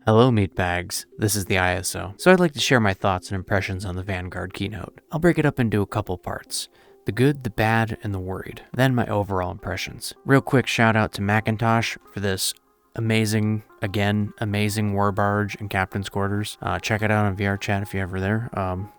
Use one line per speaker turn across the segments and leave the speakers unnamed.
Hello meatbags, this is the ISO. So I'd like to share my thoughts and impressions on the Vanguard keynote. I'll break it up into a couple parts. The good, the bad, and the worried. Then my overall impressions. Real quick shout out to Macintosh for this amazing war barge and captain's quarters. Check it out on VR chat if you're ever there.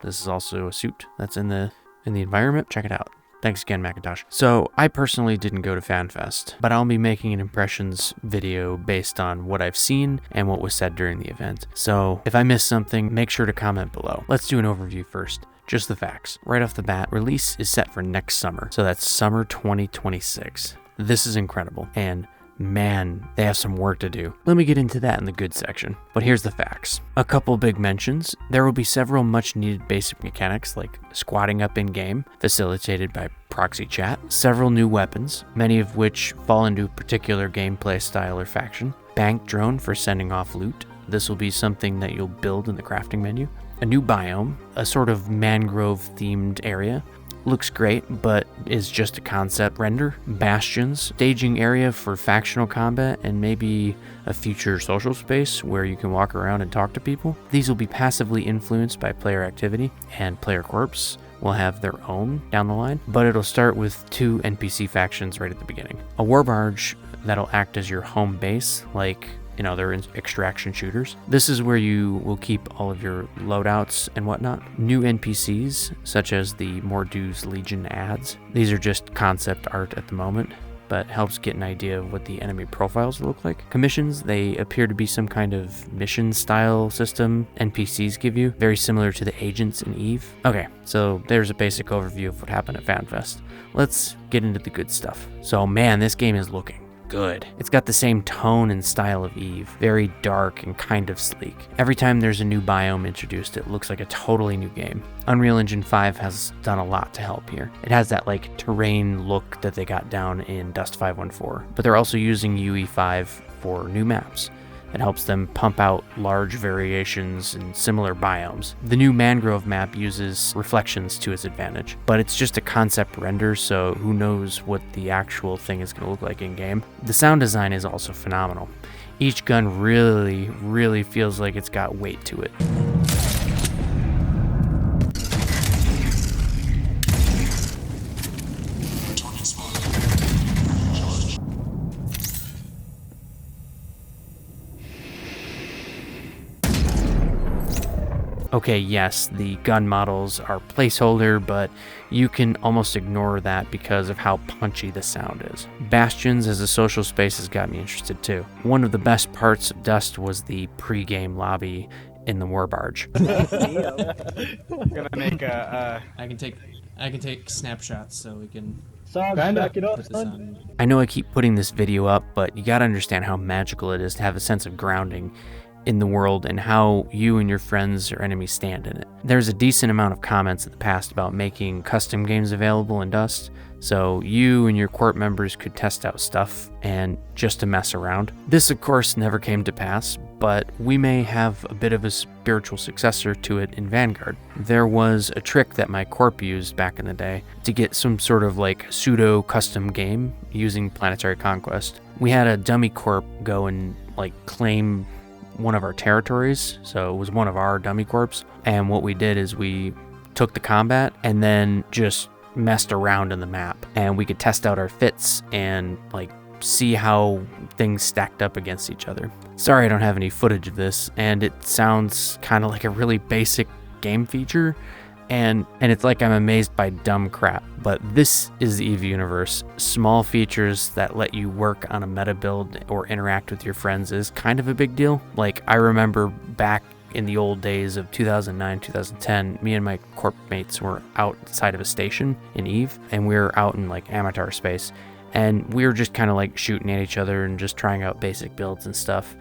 This is also a suit that's in the environment. Check it out. Thanks again, Macintosh. So, I personally didn't go to FanFest, but I'll be making an impressions video based on what I've seen and what was said during the event. So, if I missed something, make sure to comment below. Let's do an overview first. Just the facts. Right off the bat, release is set for next summer. So that's summer 2026. This is incredible. And man, they have some work to do. Let me get into that in the good section. But here's the facts. A couple big mentions. There will be several much needed basic mechanics like squatting up in game, facilitated by proxy chat, several new weapons, many of which fall into a particular gameplay style or faction, bank drone for sending off loot. This will be something that you'll build in the crafting menu. A new biome, a sort of mangrove themed area. Looks great, but is just a concept render. Bastions, staging area for factional combat, and maybe a future social space where you can walk around and talk to people. These will be passively influenced by player activity, and player corps will have their own down the line, but it'll start with 2 NPC factions right at the beginning. A war barge that'll act as your home base, like they're extraction shooters. This is where you will keep all of your loadouts and whatnot. New NPCs, such as the Mordu's Legion ads. These are just concept art at the moment, but helps get an idea of what the enemy profiles look like. Commissions, they appear to be some kind of mission style system NPCs give you, very similar to the agents in EVE. Okay, so there's a basic overview of what happened at FanFest. Let's get into the good stuff. So man, this game is looking good. It's got the same tone and style of EVE, very dark and kind of sleek. Every time there's a new biome introduced, it looks like a totally new game. Unreal Engine 5 has done a lot to help here. It has that terrain look that they got down in Dust 514, but they're also using UE5 for new maps. It helps them pump out large variations in similar biomes. The new mangrove map uses reflections to its advantage, but it's just a concept render, so who knows what the actual thing is going to look like in game. The sound design is also phenomenal. Each gun really feels like it's got weight to it. Okay, yes, the gun models are placeholder, but you can almost ignore that because of how punchy the sound is. Bastions as a social space has got me interested too. One of the best parts of Dust was the pre-game lobby in the war barge.
I'm gonna make
I can take snapshots so we can
back it up,
put this on.
I know I keep putting this video up, but you gotta understand how magical it is to have a sense of grounding in the world and how you and your friends or enemies stand in it. There's a decent amount of comments in the past about making custom games available in Dust, so you and your Corp members could test out stuff and just to mess around. This of course never came to pass, but we may have a bit of a spiritual successor to it in Vanguard. There was a trick that my Corp used back in the day to get some sort of pseudo custom game using Planetary Conquest. We had a dummy Corp go and claim one of our territories, so it was one of our dummy corps, and what we did is we took the combat and then just messed around in the map, and we could test out our fits and see how things stacked up against each other. Sorry I don't have any footage of this, and it sounds kind of like a really basic game feature, and it's like I'm amazed by dumb crap, but this is the EVE universe. Small features that let you work on a meta build or interact with your friends is kind of a big deal. I remember back in the old days of 2009, 2010, me and my Corp mates were outside of a station in EVE, and we were out in Amatar space, and we were just kind of shooting at each other and just trying out basic builds and stuff.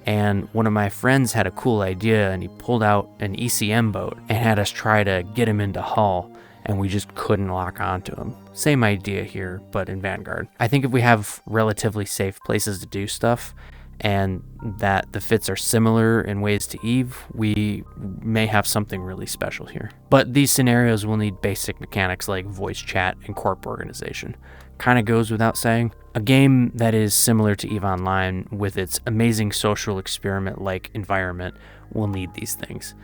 And one of my friends had a cool idea, and he pulled out an ECM boat and had us try to get him into Hull, and we just couldn't lock onto him. Same idea here, but in Vanguard. I think if we have relatively safe places to do stuff, and that the fits are similar in ways to Eve, we may have something really special here. But these scenarios will need basic mechanics like voice chat and corp organization. Kind of goes without saying. A game that is similar to EVE Online with its amazing social experiment-like environment will need these things.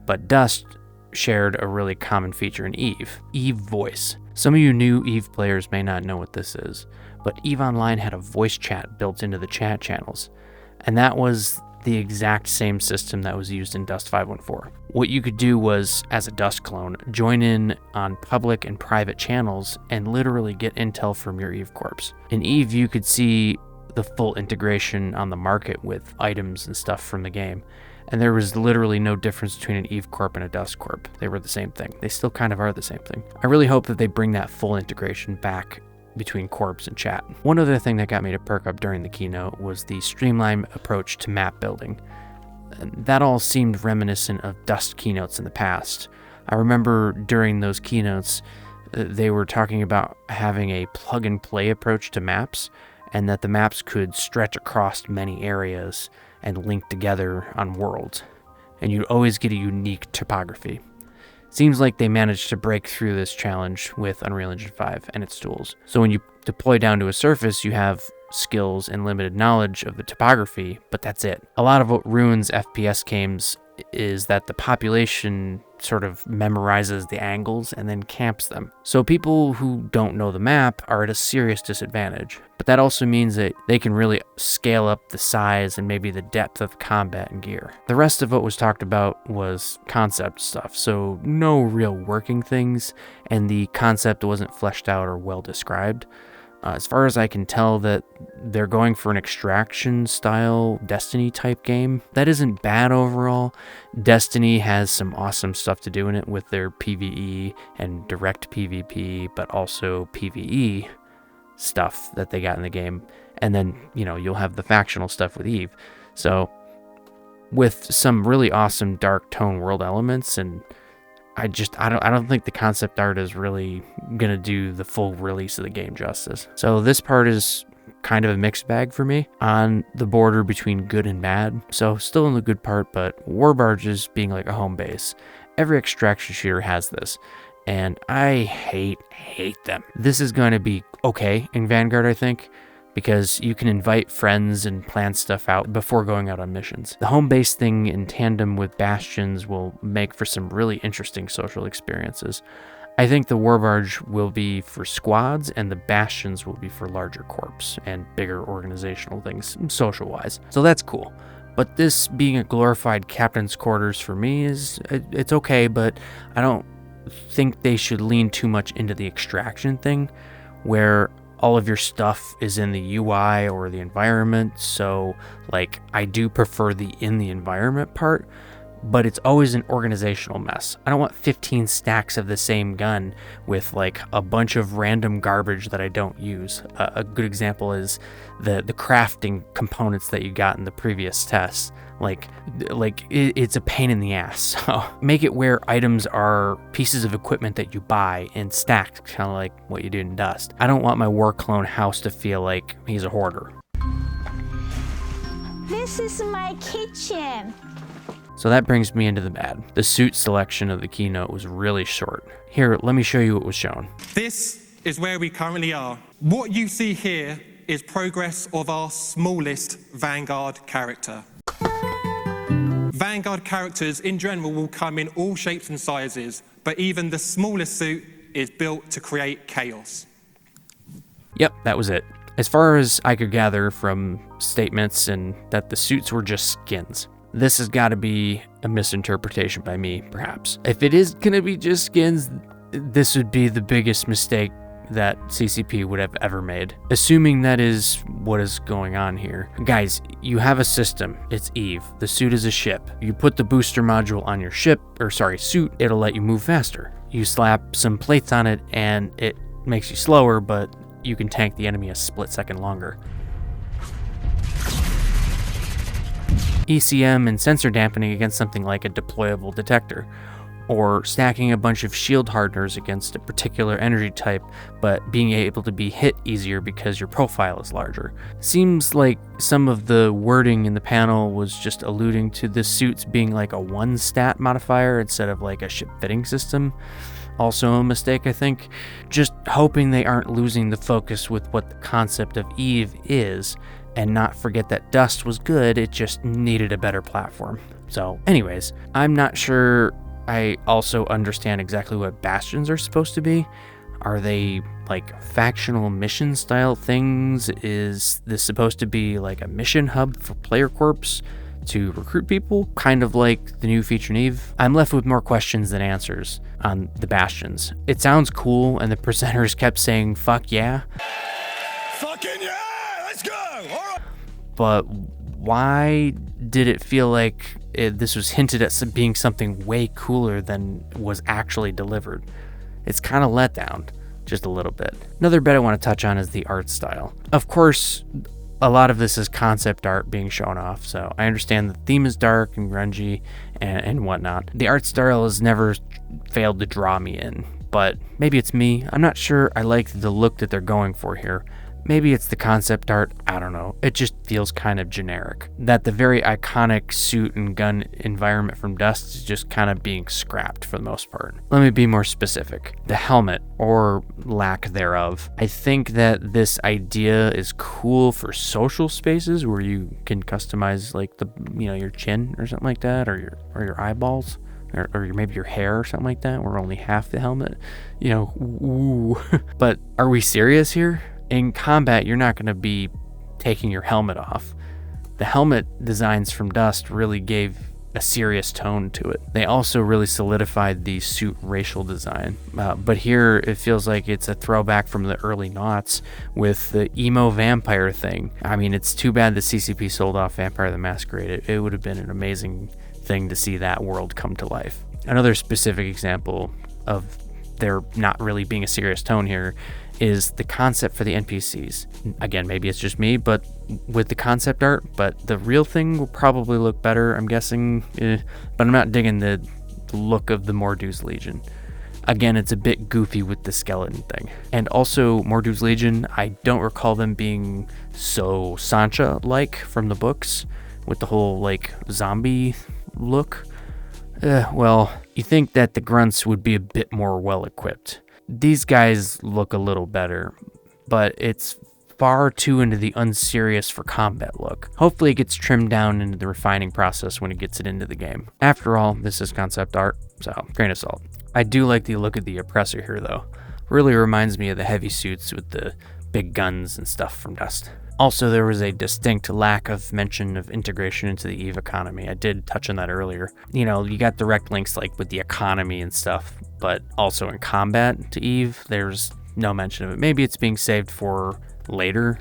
But Dust shared a really common feature in EVE voice. Some of you new EVE players may not know what this is, but EVE Online had a voice chat built into the chat channels, and that was the exact same system that was used in Dust 514. What you could do was, as a Dust clone, join in on public and private channels and literally get intel from your EVE corps. In EVE, you could see the full integration on the market with items and stuff from the game, and there was literally no difference between an EVE corp and a Dust corp. They were the same thing. They still kind of are the same thing. I really hope that they bring that full integration back between corps and chat. One other thing that got me to perk up during the keynote was the streamlined approach to map building. That all seemed reminiscent of Dust keynotes in the past. I remember during those keynotes, they were talking about having a plug-and-play approach to maps, and that the maps could stretch across many areas and link together on worlds, and you'd always get a unique topography. Seems like they managed to break through this challenge with Unreal Engine 5 and its tools. So when you deploy down to a surface, you have skills and limited knowledge of the topography, but that's it. A lot of what ruins FPS games is that the population sort of memorizes the angles and then camps them. So people who don't know the map are at a serious disadvantage. But that also means that they can really scale up the size and maybe the depth of combat and gear. The rest of what was talked about was concept stuff, so no real working things, and the concept wasn't fleshed out or well described. As far as I can tell, that they're going for an extraction style Destiny type game. That isn't bad overall. Destiny has some awesome stuff to do in it with their PvE and direct PvP, but also PvE stuff that they got in the game. And then, you'll have the factional stuff with EVE. With some really awesome dark tone world elements, and I don't think the concept art is really gonna do the full release of the game justice. So this part is kind of a mixed bag for me, on the border between good and bad. So still in the good part, but war barges being like a home base. Every extraction shooter has this, and I hate them. This is going to be okay in Vanguard, I think, because you can invite friends and plan stuff out before going out on missions. The home base thing in tandem with bastions will make for some really interesting social experiences. I think the warbarge will be for squads, and the bastions will be for larger corps and bigger organizational things, social-wise. So that's cool. But this being a glorified captain's quarters for me it's okay, but I don't think they should lean too much into the extraction thing, where all of your stuff is in the UI or the environment. So I do prefer the in the environment part, but it's always an organizational mess. I don't want 15 stacks of the same gun with a bunch of random garbage that I don't use. A good example is the crafting components that you got in the previous tests. It's a pain in the ass. So make it where items are pieces of equipment that you buy in stacks, kind of like what you do in Dust. I don't want my war clone house to feel like he's a hoarder.
This is my kitchen.
So that brings me into the bad. The suit selection of the keynote was really short. Here, let me show you what was shown.
This is where we currently are. What you see here is progress of our smallest Vanguard character. Vanguard characters in general will come in all shapes and sizes, but even the smallest suit is built to create chaos.
Yep, that was it. As far as I could gather from statements, and that the suits were just skins. This has got to be a misinterpretation by me, perhaps. If it is going to be just skins, this would be the biggest mistake that CCP would have ever made, assuming that is what is going on here. Guys, you have a system. It's EVE. The suit is a ship. You put the booster module on your suit, it'll let you move faster. You slap some plates on it and it makes you slower, but you can tank the enemy a split second longer. ECM and sensor dampening against something like a deployable detector. or stacking a bunch of shield hardeners against a particular energy type, but being able to be hit easier because your profile is larger. Seems like some of the wording in the panel was just alluding to the suits being like a one stat modifier instead of like a ship fitting system. Also a mistake, I think. Just hoping they aren't losing the focus with what the concept of Eve is, and not forget that Dust was good, it just needed a better platform. So anyways, I'm not sure I also understand exactly what bastions are supposed to be. Are they like factional mission style things? Is this supposed to be like a mission hub for player corps to recruit people, kind of like the new feature in Eve? I'm left with more questions than answers on the bastions. It sounds cool, and the presenters kept saying, fuck yeah.
Fucking yeah! Let's go! All right.
But why did it feel like this was hinted at being something way cooler than was actually delivered? It's kind of let down, just a little bit. Another bit I want to touch on is the art style. Of course, a lot of this is concept art being shown off, so I understand the theme is dark and grungy and whatnot. The art style has never failed to draw me in, but maybe it's me. I'm not sure I like the look that they're going for here. Maybe it's the concept art, I don't know. It just feels kind of generic. That the very iconic suit and gun environment from Dust is just kind of being scrapped for the most part. Let me be more specific. The helmet, or lack thereof. I think that this idea is cool for social spaces where you can customize like your chin or something like that, or your eyeballs. Or maybe your hair or something like that, or only half the helmet. Ooh. But are we serious here? In combat, you're not going to be taking your helmet off. The helmet designs from Dust really gave a serious tone to it. They also really solidified the suit racial design. But here, it feels like it's a throwback from the early noughts with the emo vampire thing. I mean, it's too bad the CCP sold off Vampire the Masquerade. It would have been an amazing thing to see that world come to life. Another specific example of there not really being a serious tone here is the concept for the NPCs. Again, maybe it's just me, but with the concept art, but the real thing will probably look better, I'm guessing, but I'm not digging the look of the Mordu's Legion. Again, it's a bit goofy with the skeleton thing. And also, Mordu's Legion, I don't recall them being so Sancha-like from the books, with the whole, like, zombie look. Well, you think that the grunts would be a bit more well-equipped. These guys look a little better, but it's far too into the unserious for combat look. Hopefully it gets trimmed down into the refining process when it gets it into the game. After all, this is concept art, so grain of salt. I do like the look of the oppressor here though. Really reminds me of the heavy suits with the big guns and stuff from Dust. Also, there was a distinct lack of mention of integration into the EVE economy. I did touch on that earlier. You got direct links like with the economy and stuff, but also in combat to EVE, there's no mention of it. Maybe it's being saved for later,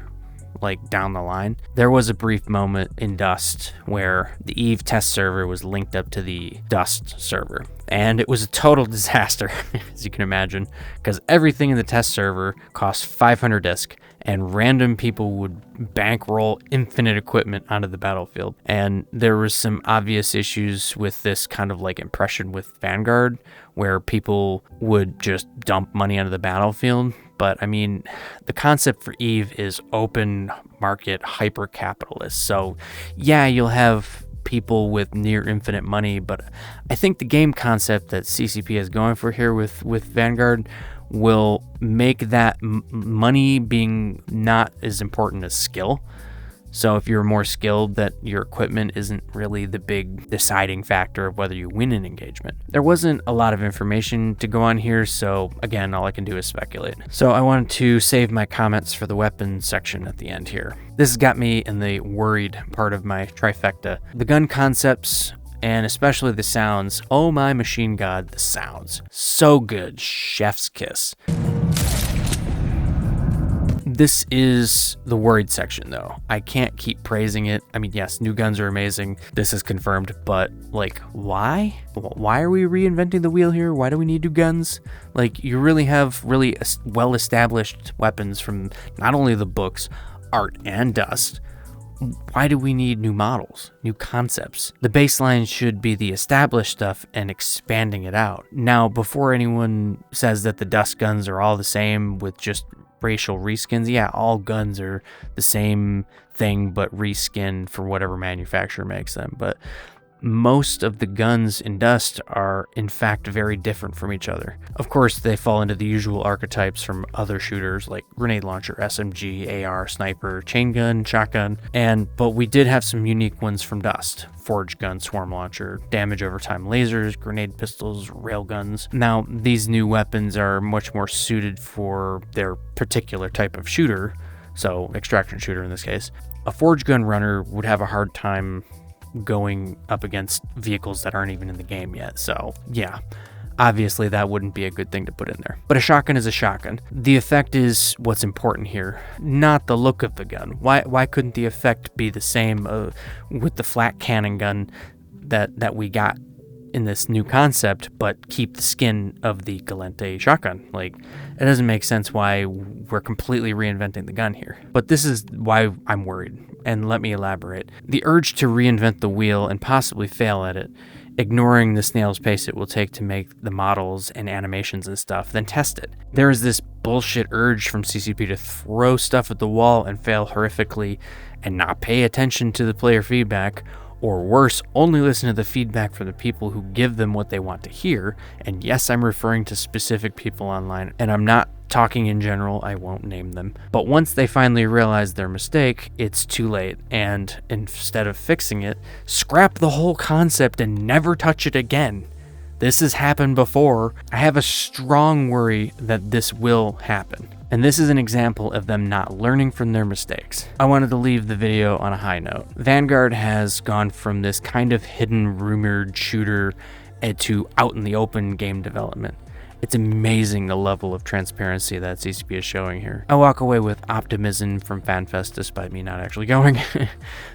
like down the line. There was a brief moment in Dust where the EVE test server was linked up to the Dust server, and it was a total disaster, as you can imagine, because everything in the test server cost 500 disk, and random people would bankroll infinite equipment onto the battlefield. And there was some obvious issues with this kind of like impression with Vanguard, where people would just dump money onto the battlefield. But I mean, the concept for EVE is open market hyper capitalist. So yeah, you'll have people with near infinite money, but I think the game concept that CCP is going for here with Vanguard will make that money being not as important as skill. So if you're more skilled, that your equipment isn't really the big deciding factor of whether you win an engagement. There wasn't a lot of information to go on here, so again, all I can do is speculate. So I wanted to save my comments for the weapons section at the end here. This has got me in the worried part of my trifecta. The gun concepts, and especially the sounds. Oh my machine god, the sounds. So good, chef's kiss. This is the worried section though. I can't keep praising it. I mean, yes, new guns are amazing. This is confirmed, but like, why? Why are we reinventing the wheel here? Why do we need new guns? Like, you really have really well-established weapons from not only the books, art, and Dust. why do we need new models, new concepts? The baseline should be the established stuff and expanding it out. Now, before anyone says that the dust guns are all the same with just racial reskins, yeah, all guns are the same thing but reskinned for whatever manufacturer makes them. But most of the guns in Dust are in fact very different from each other. Of course, they fall into the usual archetypes from other shooters like grenade launcher, SMG, AR, sniper, chain gun, shotgun, but we did have some unique ones from Dust. Forge gun, swarm launcher, damage over time lasers, grenade pistols, railguns. Now, these new weapons are much more suited for their particular type of shooter, so extraction shooter in this case. A forge gun runner would have a hard time going up against vehicles that aren't even in the game yet. So yeah, obviously that wouldn't be a good thing to put in there. But a shotgun is a shotgun. The effect is what's important here, not the look of the gun. Why couldn't the effect be the same with the flat cannon gun that we got in this new concept, but keep the skin of the Galente shotgun? Like, it doesn't make sense why we're completely reinventing the gun here. But this is why I'm worried, and let me elaborate. The urge to reinvent the wheel and possibly fail at it, ignoring the snail's pace it will take to make the models and animations and stuff, then test it. There is this bullshit urge from CCP to throw stuff at the wall and fail horrifically and not pay attention to the player feedback, or worse, only listen to the feedback from the people who give them what they want to hear. And yes, I'm referring to specific people online, and I'm not talking in general, I won't name them. But once they finally realize their mistake, it's too late, and instead of fixing it, scrap the whole concept and never touch it again. This has happened before. I have a strong worry that this will happen. And this is an example of them not learning from their mistakes. I wanted to leave the video on a high note. Vanguard has gone from this kind of hidden, rumored shooter to out in the open game development. It's amazing the level of transparency that CCP is showing here. I walk away with optimism from FanFest despite me not actually going,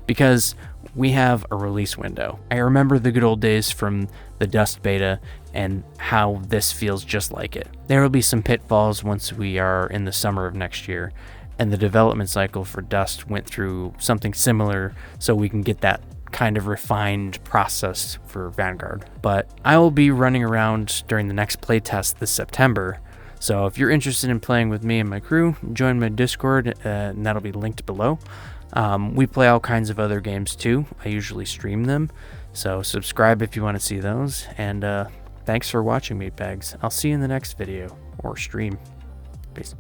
because we have a release window. I remember the good old days from the Dust beta and how this feels just like it. There will be some pitfalls once we are in the summer of next year, and the development cycle for Dust went through something similar, so we can get that kind of refined process for Vanguard. But I will be running around during the next playtest this September, so if you're interested in playing with me and my crew, join my Discord, and that'll be linked below. We play all kinds of other games too. I usually stream them, so subscribe if you want to see those, and thanks for watching, meatbags. I'll see you in the next video or stream. Peace.